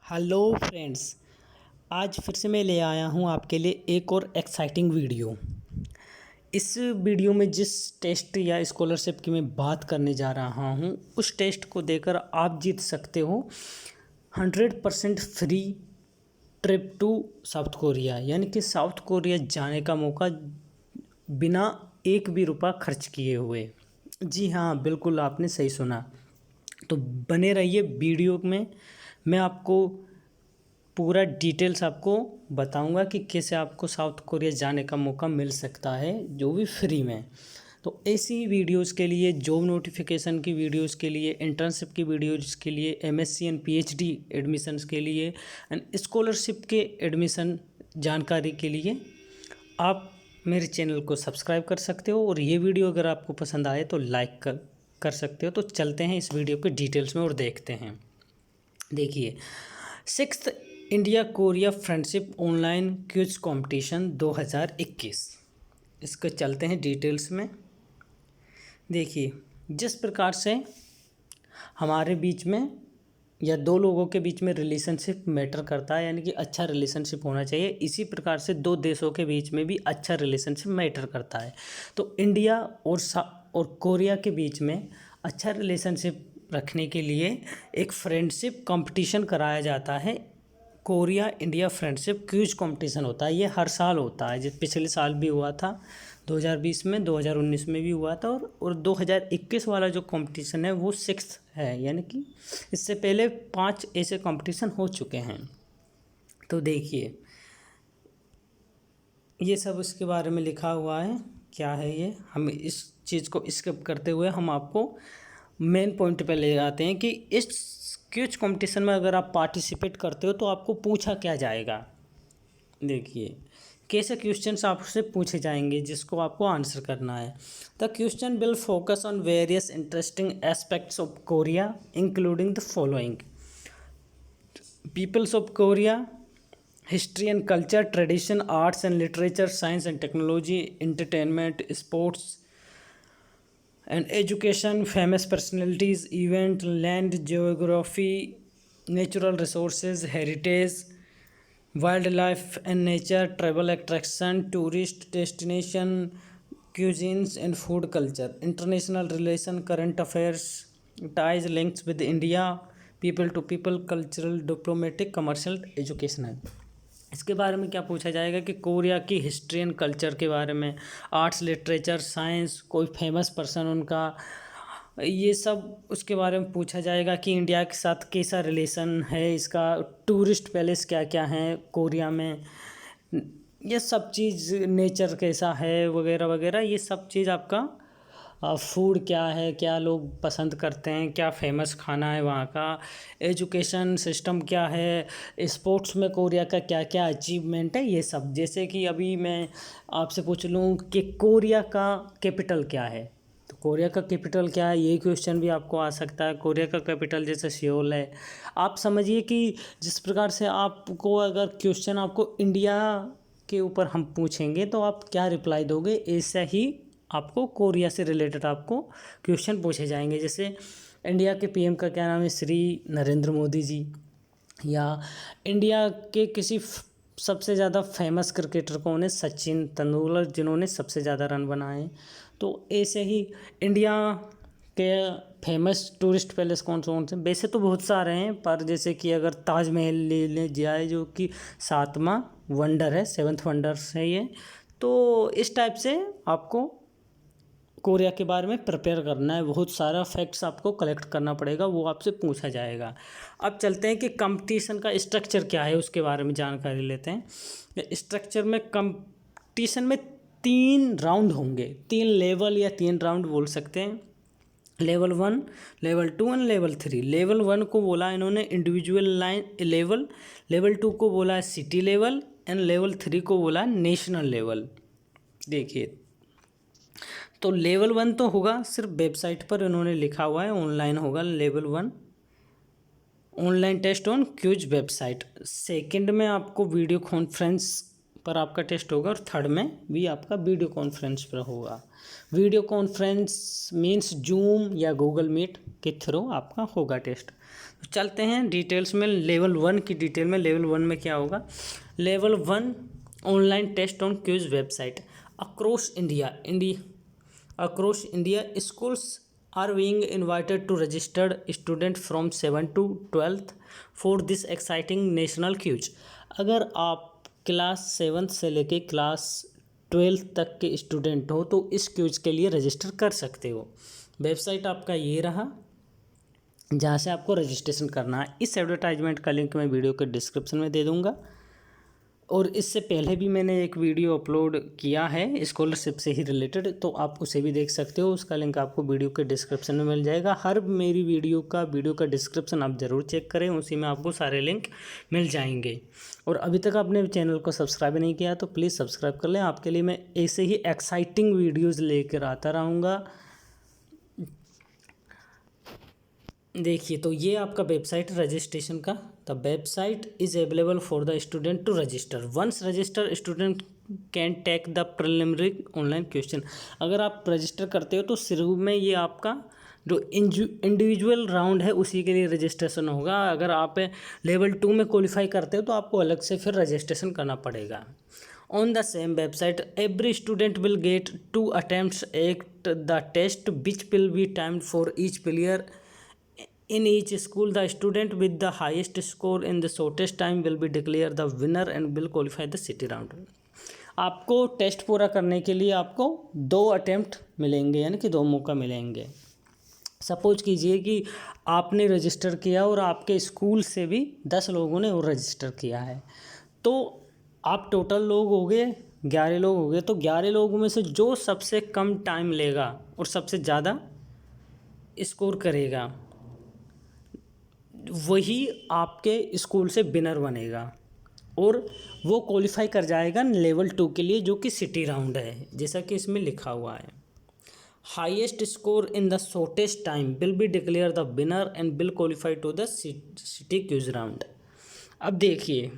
Hello friends. आज फिर से मैं ले आया हूँ आपके लिए एक और एक्साइटिंग वीडियो। इस वीडियो में जिस टेस्ट या स्कॉलरशिप की मैं बात करने जा रहा हूँ उस टेस्ट को देकर आप जीत सकते हो 100% free trip to South Korea, यानी कि साउथ कोरिया जाने का मौका बिना एक भी रुपया खर्च किए हुए। जी हाँ, बिल्कुल आपने सही सुना। तो बने रहिए वीडियो में। मैं आपको पूरा डिटेल्स आपको बताऊंगा कि कैसे आपको साउथ कोरिया जाने का मौका मिल सकता है, जो भी फ्री में। तो ऐसी वीडियोस के लिए, जॉब नोटिफिकेशन की वीडियोस के लिए, इंटर्नशिप की वीडियोस के लिए, एमएससी एंड पीएचडी एडमिशन्स के लिए एंड स्कॉलरशिप के एडमिशन जानकारी के लिए आप मेरे चैनल को सब्सक्राइब कर सकते हो। और ये वीडियो अगर आपको पसंद आए तो लाइक कर सकते हो। तो चलते हैं इस वीडियो के डिटेल्स में और देखते हैं। देखिए, 6th India Korea friendship online quiz competition 2021, इसको चलते हैं डिटेल्स में। देखिए, जिस प्रकार से हमारे बीच में या दो लोगों के बीच में रिलेशनशिप मैटर करता है, यानी कि अच्छा रिलेशनशिप होना चाहिए, इसी प्रकार से दो देशों के बीच में भी अच्छा रिलेशनशिप मैटर करता है। तो इंडिया और कोरिया के बीच में अच्छा रिलेशनशिप रखने के लिए एक फ्रेंडशिप कंपटीशन कराया जाता है। Korea India friendship quiz competition होता है। ये हर साल होता है, जिस पिछले साल भी हुआ था 2020 में, 2019 में भी हुआ था, और 2021 वाला जो कंपटीशन है वो 6th है, यानी कि इससे पहले 5 ऐसे कंपटीशन हो चुके हैं। तो देखिए, ये सब उसके बारे में लिखा हुआ है। क्या है ये, हम इस चीज़ को स्किप करते हुए हम आपको मेन पॉइंट पे ले जाते हैं कि इस क्विज कंपटीशन में अगर आप पार्टिसिपेट करते हो तो आपको पूछा क्या जाएगा। देखिए, कैसे क्वेश्चंस आपसे पूछे जाएंगे जिसको आपको आंसर करना है। The question will focus on various interesting aspects of Korea including the following: peoples of Korea, history and culture, tradition, arts and literature, science and technology, entertainment, sports and education, famous personalities, event, land, geography, natural resources, heritage, wildlife and nature, travel attraction, tourist destination, cuisines and food culture, international relation, current affairs, ties, links with India, people to people, cultural, diplomatic, commercial, educational। इसके बारे में क्या पूछा जाएगा कि Korea की history and culture के बारे में, आर्ट्स, लिटरेचर, साइंस, कोई फेमस पर्सन उनका, ये सब उसके बारे में पूछा जाएगा कि इंडिया के साथ कैसा रिलेशन है इसका, टूरिस्ट पैलेस क्या क्या हैं कोरिया में, ये सब चीज़, नेचर कैसा है वगैरह वगैरह, ये सब चीज़ आपका, फूड क्या है, क्या लोग पसंद करते हैं, क्या फेमस खाना है वहाँ का, एजुकेशन सिस्टम क्या है, स्पोर्ट्स में कोरिया का क्या क्या अचीवमेंट है, ये सब। जैसे कि अभी मैं आपसे पूछ लूँ कि कोरिया का कैपिटल क्या है, तो कोरिया का कैपिटल क्या है, ये क्वेश्चन भी आपको आ सकता है। कोरिया का कैपिटल जैसे सियोल है। आप समझिए कि जिस प्रकार से आपको अगर क्वेश्चन आपको इंडिया के ऊपर हम पूछेंगे तो आप क्या रिप्लाई दोगे, ऐसा ही आपको कोरिया से रिलेटेड आपको क्वेश्चन पूछे जाएंगे। जैसे इंडिया के पीएम का क्या नाम है, श्री नरेंद्र मोदी जी, या इंडिया के किसी सबसे ज़्यादा फेमस क्रिकेटर कौन है, सचिन तेंदुलकर, जिन्होंने सबसे ज़्यादा रन बनाए। तो ऐसे ही इंडिया के फेमस टूरिस्ट पैलेस कौन से, वैसे तो बहुत सारे हैं, पर जैसे कि अगर ताजमहल ले जाए जो कि 7वां वंडर है, 7th वंडर है ये। तो इस टाइप से आपको कोरिया के बारे में प्रिपेयर करना है, बहुत सारा फैक्ट्स आपको कलेक्ट करना पड़ेगा, वो आपसे पूछा जाएगा। अब चलते हैं कि कंपटीशन का स्ट्रक्चर क्या है, उसके बारे में जानकारी लेते हैं। स्ट्रक्चर में कंपटीशन में 3 राउंड होंगे, 3 लेवल या 3 राउंड बोल सकते हैं। Level 1, level 2 and level 3। Level 1 को बोला इन्होंने इंडिविजुअल लेवल, लेवल 2 को बोला सिटी लेवल एंड लेवल 3 को बोला नेशनल लेवल। देखिए, तो लेवल 1 तो होगा सिर्फ वेबसाइट पर इन्होंने लिखा हुआ है, ऑनलाइन होगा level 1, online test on quiz website. Second में आपको वीडियो कॉन्फ्रेंस पर आपका टेस्ट होगा, और थर्ड में भी आपका वीडियो कॉन्फ्रेंस पर होगा। वीडियो कॉन्फ्रेंस मीन्स जूम या गूगल मीट के थ्रू आपका होगा टेस्ट। चलते हैं डिटेल्स में लेवल 1 की डिटेल में। लेवल 1 में क्या होगा? Level 1 online test on quiz website across India schools are being invited to registered student from 7 to 12th for this exciting national quiz। अगर आप क्लास 7 से लेके क्लास 12 तक के स्टूडेंट हो तो इस क्यूज के लिए रजिस्टर कर सकते हो। वेबसाइट आपका ये रहा जहाँ से आपको रजिस्ट्रेशन करना है। इस एडवर्टाइजमेंट का लिंक मैं वीडियो के डिस्क्रिप्शन में दे दूँगा, और इससे पहले भी मैंने एक वीडियो अपलोड किया है स्कॉलरशिप से ही रिलेटेड, तो आप उसे भी देख सकते हो। उसका लिंक आपको वीडियो के डिस्क्रिप्शन में मिल जाएगा। हर मेरी वीडियो का डिस्क्रिप्शन आप ज़रूर चेक करें, उसी में आपको सारे लिंक मिल जाएंगे। और अभी तक आपने चैनल को सब्सक्राइब नहीं किया तो प्लीज़ सब्सक्राइब कर लें। आपके लिए मैं ऐसे ही एक्साइटिंग वीडियोज़ लेकर आता रहूँगा। देखिए, तो ये आपका वेबसाइट रजिस्ट्रेशन का। The website is available for the student to register. Once register student can take the preliminary online question. अगर आप रजिस्टर करते हो तो शुरू में ये आपका जो इंडिविजुअल राउंड है उसी के लिए रजिस्ट्रेशन होगा। अगर आप लेवल 2 में क्वालिफाई करते हो तो आपको अलग से फिर रजिस्ट्रेशन करना पड़ेगा। On the same website, every student will get 2 attempts at the test, which will be timed for each player. In each school, the student with the highest score in the shortest time will be declared the winner and will qualify the city round। आपको test पूरा करने के लिए आपको 2 attempt मिलेंगे, यानी कि 2 मौका मिलेंगे। सपोज कीजिए कि आपने रजिस्टर किया और आपके स्कूल से भी 10 लोगों ने और रजिस्टर किया है, तो आप टोटल लोग हो गए 11 लोग हो गए। तो 11 लोगों में से जो सबसे कम टाइम लेगा और सबसे ज़्यादा स्कोर करेगा वही आपके स्कूल से विनर बनेगा, और वो क्वालिफाई कर जाएगा लेवल 2 के लिए, जो कि सिटी राउंड है, जैसा कि इसमें लिखा हुआ है। Highest score in the shortest time will be declare the winner and will qualify to the city quiz round. अब देखिए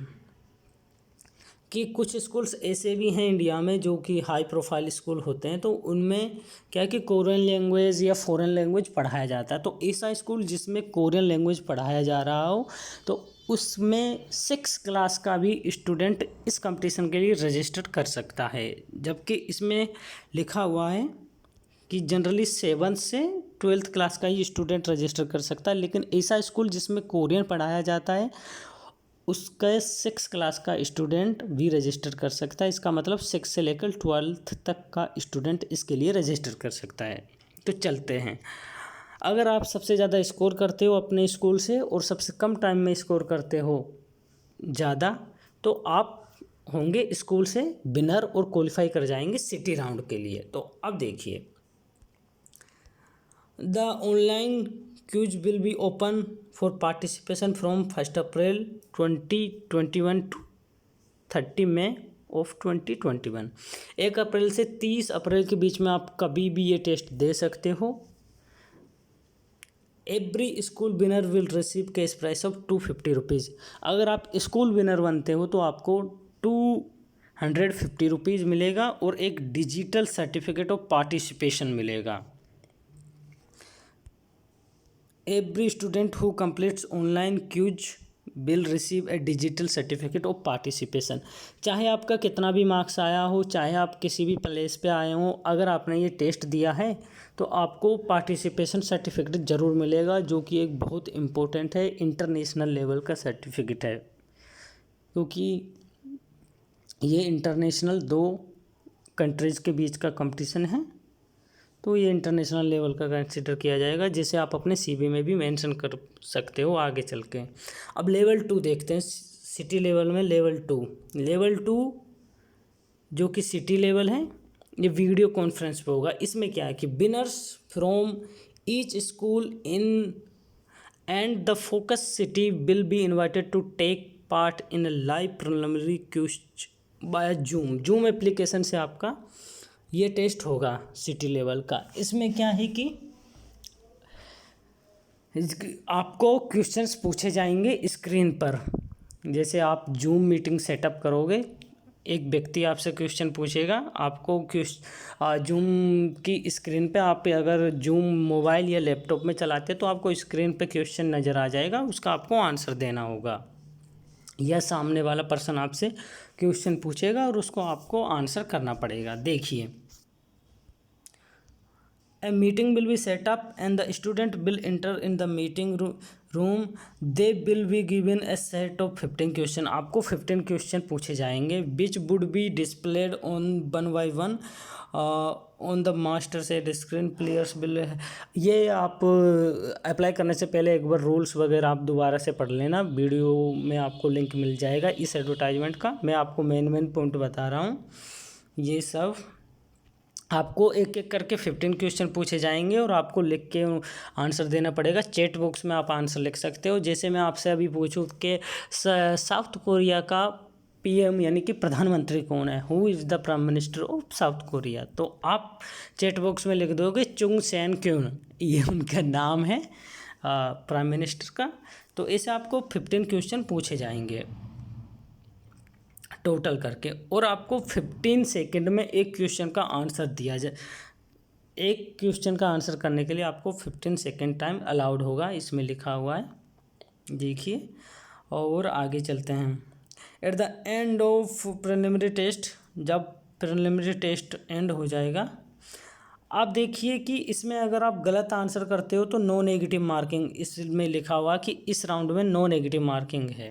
कि कुछ स्कूल्स ऐसे भी हैं इंडिया में जो कि हाई प्रोफाइल स्कूल होते हैं, तो उनमें क्या है कि कोरियन लैंग्वेज या फॉरेन लैंग्वेज पढ़ाया जाता है। तो ऐसा स्कूल जिसमें कोरियन लैंग्वेज पढ़ाया जा रहा हो तो उसमें 6 क्लास का भी स्टूडेंट इस कंपटीशन के लिए रजिस्टर कर सकता है। जबकि इसमें लिखा हुआ है कि जनरली 7 से 12th क्लास का ही स्टूडेंट रजिस्टर कर सकता है, लेकिन ऐसा स्कूल जिसमें कोरियन पढ़ाया जाता है उसका 6 क्लास का स्टूडेंट भी रजिस्टर कर सकता है। इसका मतलब 6 से लेकर 12th तक का स्टूडेंट इसके लिए रजिस्टर कर सकता है। तो चलते हैं, अगर आप सबसे ज़्यादा स्कोर करते हो अपने स्कूल से और सबसे कम टाइम में स्कोर करते हो ज़्यादा, तो आप होंगे स्कूल से विनर और क्वालिफाई कर जाएंगे सिटी राउंड के लिए। तो अब देखिए, the online quiz will be open for participation from 1 April 2021 to 30 May of 2021। 1 अप्रैल से 30 अप्रैल के बीच में आप कभी भी ये टेस्ट दे सकते हो। Every school winner will receive cash price of 250 rupees. अगर आप स्कूल विनर बनते हो तो आपको 250 रुपीज़ मिलेगा और एक डिजिटल सर्टिफिकेट ऑफ पार्टिसिपेशन मिलेगा। Every student who completes online quiz will receive a digital certificate of participation. चाहे आपका कितना भी मार्क्स आया हो, चाहे आप किसी भी प्लेस पे आए हो, अगर आपने ये टेस्ट दिया है तो आपको पार्टिसिपेशन सर्टिफिकेट ज़रूर मिलेगा, जो कि एक बहुत इम्पोर्टेंट है, इंटरनेशनल लेवल का सर्टिफिकेट है, क्योंकि ये इंटरनेशनल 2 कंट्रीज़ के बीच का कंपटीशन है। तो ये इंटरनेशनल लेवल का कंसिडर किया जाएगा, जिसे आप अपने CV में भी मेंशन कर सकते हो आगे चल के। अब लेवल 2 देखते हैं। सिटी लेवल में लेवल 2 जो कि सिटी लेवल है, ये वीडियो कॉन्फ्रेंस पे होगा। इसमें क्या है कि winners from each school in and the focus city will be invited to take part in live preliminary quiz by Zoom application से आपका ये टेस्ट होगा सिटी लेवल का। इसमें क्या है कि आपको क्वेश्चंस पूछे जाएंगे स्क्रीन पर। जैसे आप जूम मीटिंग सेटअप करोगे एक व्यक्ति आपसे क्वेश्चन पूछेगा, आपको जूम की स्क्रीन पे, आप अगर जूम मोबाइल या लैपटॉप में चलाते हैं तो आपको स्क्रीन पे क्वेश्चन नज़र आ जाएगा, उसका आपको आंसर देना होगा, या सामने वाला पर्सन आपसे क्वेश्चन पूछेगा और उसको आपको आंसर करना पड़ेगा। देखिए, A meeting will be set up and the student will enter in the meeting room. They will be given a set of 15 question. आपको 15 क्वेश्चन पूछे जाएंगे which would be displayed on one by one on the master set screen. Players will, ये आप apply करने से पहले एक बार rules वगैरह आप दोबारा से पढ़ लेना, वीडियो में आपको लिंक मिल जाएगा इस एडवर्टाइजमेंट का। मैं आपको मेन पॉइंट बता रहा हूँ। ये सब आपको एक एक करके 15 क्वेश्चन पूछे जाएंगे और आपको लिख के आंसर देना पड़ेगा। चैट बॉक्स में आप आंसर लिख सकते हो। जैसे मैं आपसे अभी पूछूं कि साउथ कोरिया का पीएम यानी कि प्रधानमंत्री कौन है, who is the prime minister of South Korea, तो आप चैट बॉक्स में लिख दोगे चुंग सैन क्यून, ये उनका नाम है प्राइम मिनिस्टर का। तो ऐसे आपको 15 क्वेश्चन पूछे जाएंगे टोटल करके, और आपको 15 सेकंड में एक क्वेश्चन का आंसर दिया जाए। एक क्वेश्चन का आंसर करने के लिए आपको 15 सेकंड टाइम अलाउड होगा, इसमें लिखा हुआ है, देखिए। और आगे चलते हैं। At the end of preliminary test, जब प्रिलिमिनरी टेस्ट एंड हो जाएगा, आप देखिए कि इसमें अगर आप गलत आंसर करते हो तो नो नेगेटिव मार्किंग, इसमें लिखा हुआ कि इस राउंड में नो नेगेटिव मार्किंग है।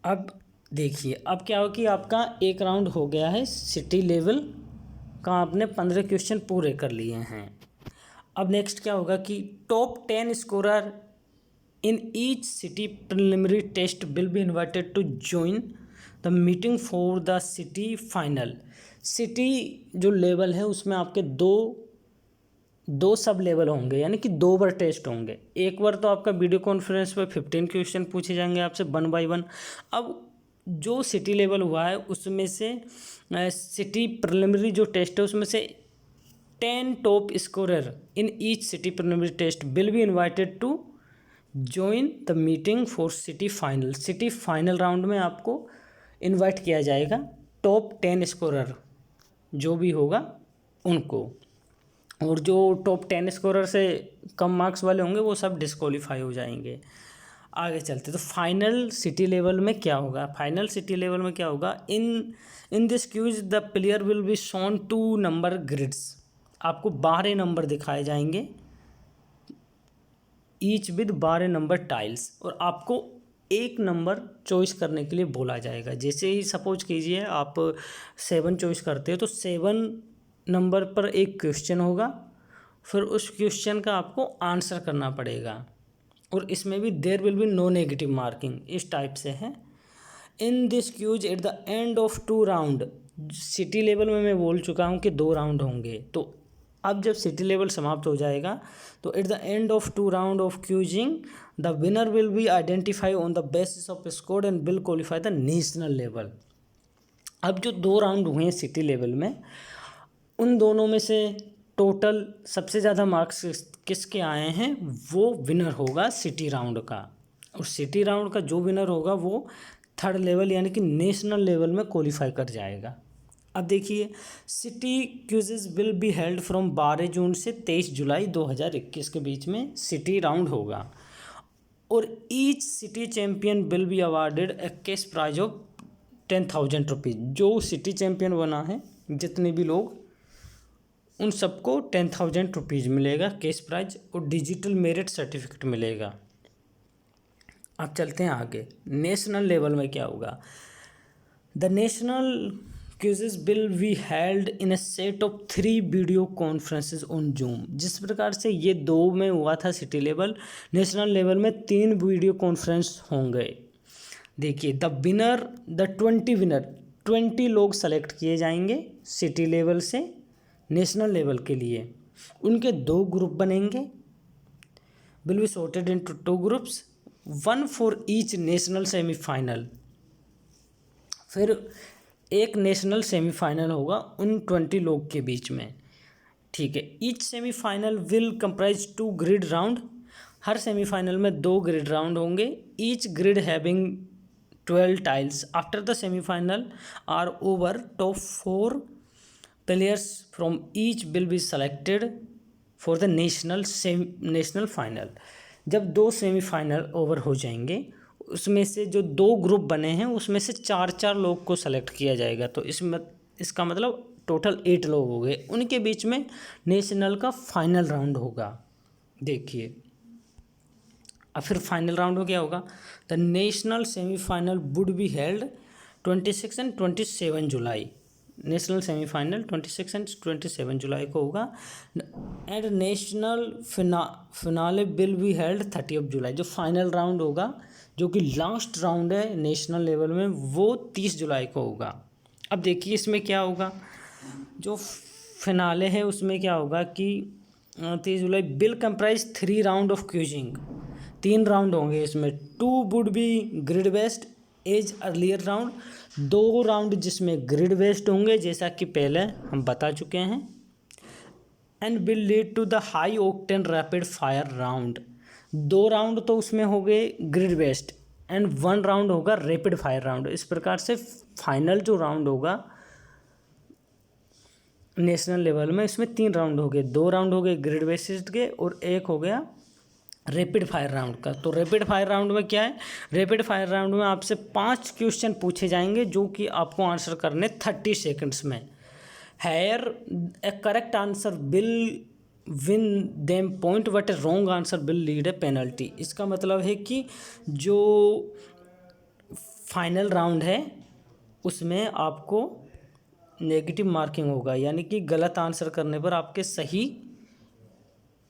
अब देखिए, अब क्या हो कि आपका एक राउंड हो गया है, सिटी लेवल का आपने 15 क्वेश्चन पूरे कर लिए हैं। अब नेक्स्ट क्या होगा कि top 10 scorer in each city preliminary test will be invited to join the meeting for the city final. City जो लेवल है उसमें आपके दो सब लेवल होंगे, यानी कि 2 बार टेस्ट होंगे। एक बार तो आपका वीडियो कॉन्फ्रेंस पर 15 क्वेश्चन पूछे जाएंगे आपसे 1 by 1। अब जो सिटी लेवल हुआ है उसमें से सिटी प्रिलिमिनरी जो टेस्ट है उसमें से 10 top scorer in each city preliminary test will be invited to join the meeting for city final. City final round में आपको इन्वाइट किया जाएगा, टॉप 10 स्कोरर जो भी होगा उनको, और जो टॉप 10 स्कोरर से कम मार्क्स वाले होंगे वो सब डिस्क्वालीफाई हो जाएंगे। आगे चलते तो फाइनल सिटी लेवल में क्या होगा। फाइनल सिटी लेवल में क्या होगा, in this quiz the player will be shown 2 number grids. आपको 12 नंबर दिखाए जाएंगे, ईच विद 12 नंबर टाइल्स, और आपको एक नंबर चॉइस करने के लिए बोला जाएगा। जैसे ही सपोज कीजिए आप 7 चॉइस करते हो तो 7 नंबर पर एक क्वेश्चन होगा, फिर उस क्वेश्चन का आपको आंसर करना पड़ेगा, और इसमें भी there will be no negative marking, इस टाइप से है। In this quiz at the end of 2 round, city level में मैं बोल चुका हूँ कि 2 राउंड होंगे, तो अब जब सिटी लेवल समाप्त हो जाएगा तो eight the end of 2 round of causing the winner will be identify on the basis off score and will qualify the national level. अब जो 2 राउंड हुए हैं सिटी लेवल में, उन दोनों में से टोटल सबसे ज़्यादा मार्क्स किसके आए हैं वो विनर होगा सिटी राउंड का, और सिटी राउंड का जो विनर होगा वो 3rd लेवल यानी कि नेशनल लेवल में क्वालिफाई कर जाएगा। अब देखिए, city quizzes will be held from 12 जून से 23 जुलाई 2021 के बीच में सिटी राउंड होगा, और each city champion will be awarded a cash prize of 10,000 rupees. जो सिटी चैम्पियन बना है, जितने भी लोग, उन सबको 10,000 रुपीज़ मिलेगा कैश प्राइज, और डिजिटल मेरिट सर्टिफिकेट मिलेगा। अब चलते हैं आगे, नेशनल लेवल में क्या होगा। The national quizzes will be held in a set of 3 video conferences on zoom. जिस प्रकार से ये 2 में हुआ था सिटी लेवल, नेशनल लेवल में 3 वीडियो कॉन्फ्रेंस होंगे। देखिए, द 20 लोग सेलेक्ट किए जाएंगे सिटी लेवल से नेशनल लेवल के लिए। उनके 2 ग्रुप बनेंगे, will be sorted into 2 groups, 1 for each national semifinal. फिर एक नेशनल सेमीफाइनल होगा उन 20 लोग के बीच में, ठीक है। Each semifinal will comprise 2 grid round. Her semifinal में 2 ग्रिड राउंड होंगे, each grid having 12 tiles. After the semi-final are over, top 4 players from each will be selected for the national final. जब 2 सेमीफाइनल ओवर हो जाएंगे, उसमें से जो 2 group बने हैं उसमें से 4 लोग को सेलेक्ट किया जाएगा। तो इसका मतलब टोटल 8 लोग हो गए, उनके बीच में नेशनल का फाइनल राउंड होगा। देखिए अब फिर फाइनल राउंड में क्या होगा, the national semifinal would be held 26 and 27 July. National semifinal 26 and 27 जुलाई को होगा, and national finale will be held 30 जुलाई। जो फाइनल राउंड होगा, जो कि लास्ट राउंड है नेशनल लेवल में, वो 30 जुलाई को होगा। अब देखिए इसमें क्या होगा, जो फिनाले है उसमें क्या होगा कि 30 July will comprise 3 round of quizzing. 3 round होंगे इसमें। 2 would be grid based as earlier round. 2 round जिसमें ग्रिड बेस्ड होंगे, जैसा कि पहले हम बता चुके हैं। And will lead to the high octane rapid fire round. 2 round तो उसमें हो गए ग्रिड बेस्ड, एंड 1 राउंड होगा रैपिड फायर राउंड। इस प्रकार से फाइनल जो राउंड होगा नेशनल लेवल में, इसमें 3 राउंड हो गए। 2 राउंड हो गए ग्रिड बेस्ड के, और 1 हो गया रैपिड फायर राउंड का। तो रैपिड फायर राउंड में क्या है, रैपिड फायर राउंड में आपसे 5 क्वेश्चन पूछे जाएंगे, जो कि आपको आंसर करने 30 सेकंड्स में। Here a correct answer will win them point, but a wrong answer will lead a penalty. इसका मतलब है कि जो फाइनल राउंड है उसमें आपको नेगेटिव मार्किंग होगा, यानी कि गलत आंसर करने पर आपके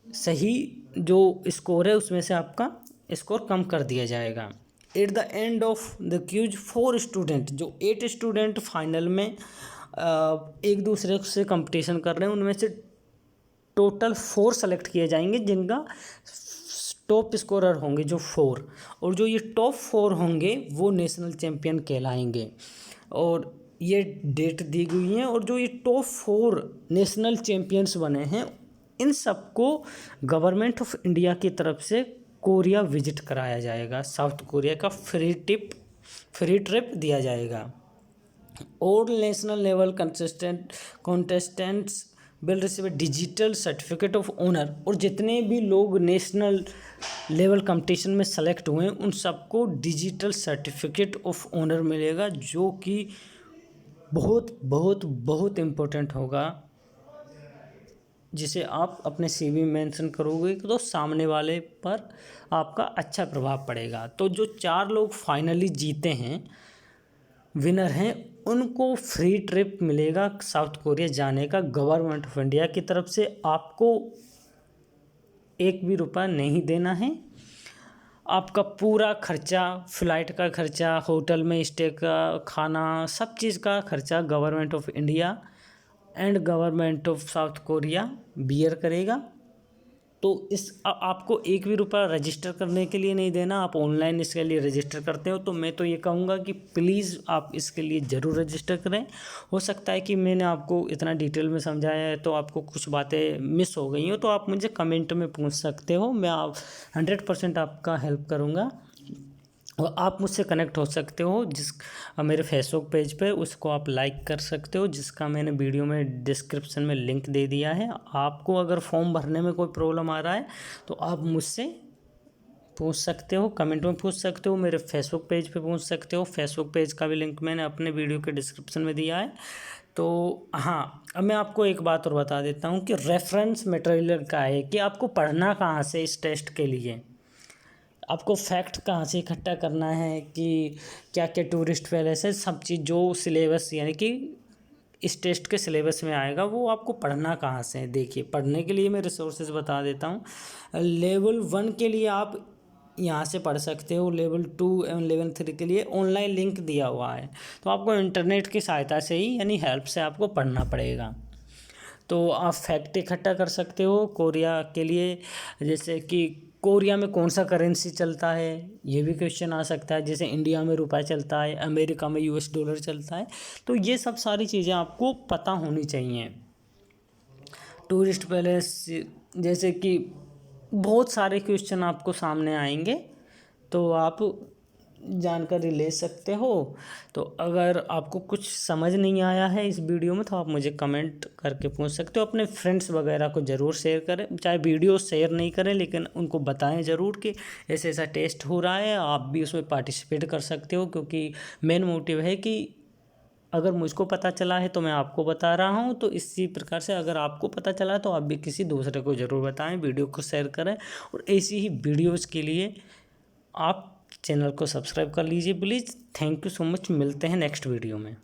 सही जो स्कोर है उसमें से आपका स्कोर कम कर दिया जाएगा। At the end of the quiz 4 student, जो 8 स्टूडेंट फाइनल में एक दूसरे से कंपटीशन कर रहे हैं, उनमें से टोटल 4 सेलेक्ट किए जाएंगे, जिनका टॉप स्कोरर होंगे जो 4, और जो ये टॉप 4 होंगे वो नेशनल चैम्पियन कहलाएंगे। और ये डेट दी गई है, और जो ये टॉप 4 नेशनल चैम्पियंस बने हैं, इन सबको गवर्नमेंट ऑफ इंडिया की तरफ से कोरिया विजिट कराया जाएगा। साउथ कोरिया का फ्री ट्रिप दिया जाएगा। और national level contestants will receive digital certificate of honour. और जितने भी लोग नेशनल लेवल कंपटीशन में सेलेक्ट हुए हैं, उन सबको डिजिटल सर्टिफिकेट ऑफ ऑनर मिलेगा, जो कि बहुत बहुत बहुत इम्पोर्टेंट होगा, जिसे आप अपने CV में मेंशन करोगे तो सामने वाले पर आपका अच्छा प्रभाव पड़ेगा। तो जो 4 लोग फाइनली जीते हैं, विनर हैं, उनको फ्री ट्रिप मिलेगा साउथ कोरिया जाने का गवर्नमेंट ऑफ इंडिया की तरफ से। आपको 1 भी रुपया नहीं देना है। आपका पूरा खर्चा, फ़्लाइट का खर्चा, होटल में स्टे का, खाना, सब चीज़ का खर्चा government of India and government of South Korea bear करेगा। तो आपको 1 भी रुपया रजिस्टर करने के लिए नहीं देना। आप ऑनलाइन इसके लिए रजिस्टर करते हो, तो मैं तो ये कहूँगा कि प्लीज़ आप इसके लिए ज़रूर रजिस्टर करें। हो सकता है कि मैंने आपको इतना डिटेल में समझाया है तो आपको कुछ बातें मिस हो गई हो, तो आप मुझे कमेंट में पूछ सकते हो। मैं 100% आपका हेल्प करूँगा। और आप मुझसे कनेक्ट हो सकते हो मेरे फेसबुक पेज पे, उसको आप लाइक कर सकते हो, जिसका मैंने वीडियो में डिस्क्रिप्शन में लिंक दे दिया है। आपको अगर फॉर्म भरने में कोई प्रॉब्लम आ रहा है तो आप मुझसे पूछ सकते हो, कमेंट में पूछ सकते हो, मेरे फेसबुक पेज पे पूछ सकते हो। फेसबुक पेज का भी लिंक मैंने अपने वीडियो के डिस्क्रिप्शन में दिया है। तो हाँ, अब मैं आपको एक बात और बता देता हूँ कि रेफरेंस मटेरियल का है कि आपको पढ़ना कहाँ से इस टेस्ट के लिए, आपको फैक्ट कहाँ से इकट्ठा करना है, कि क्या क्या टूरिस्ट पैलेस है, सब चीज़ जो सिलेबस यानी कि इस टेस्ट के सिलेबस में आएगा, वो आपको पढ़ना कहाँ से है। देखिए, पढ़ने के लिए मैं रिसोर्सेज बता देता हूँ। लेवल 1 के लिए आप यहाँ से पढ़ सकते हो। लेवल 2 एवं लेवल 3 के लिए ऑनलाइन लिंक दिया हुआ है, तो आपको इंटरनेट की सहायता से ही यानी हेल्प से आपको पढ़ना पड़ेगा। तो आप फैक्ट इकट्ठा कर सकते हो कोरिया के लिए, जैसे कि कोरिया में कौन सा करेंसी चलता है, ये भी क्वेश्चन आ सकता है। जैसे इंडिया में रुपया चलता है, अमेरिका में US डॉलर चलता है, तो ये सब सारी चीज़ें आपको पता होनी चाहिए। टूरिस्ट पैलेस, जैसे कि बहुत सारे क्वेश्चन आपको सामने आएंगे, तो आप जानकारी ले सकते हो। तो अगर आपको कुछ समझ नहीं आया है इस वीडियो में तो आप मुझे कमेंट करके पूछ सकते हो। अपने फ्रेंड्स वगैरह को ज़रूर शेयर करें, चाहे वीडियो शेयर नहीं करें लेकिन उनको बताएं ज़रूर कि ऐसे ऐसा टेस्ट हो रहा है, आप भी उसमें पार्टिसिपेट कर सकते हो। क्योंकि मेन मोटिव है कि अगर मुझको पता चला है तो मैं आपको बता रहा हूँ, तो इसी प्रकार से अगर आपको पता चला तो आप भी किसी दूसरे को ज़रूर बताएं, वीडियो को शेयर करें। और ऐसी ही वीडियोज़ के लिए आप चैनल को सब्सक्राइब कर लीजिए please. Thank you so much, मिलते हैं नेक्स्ट वीडियो में।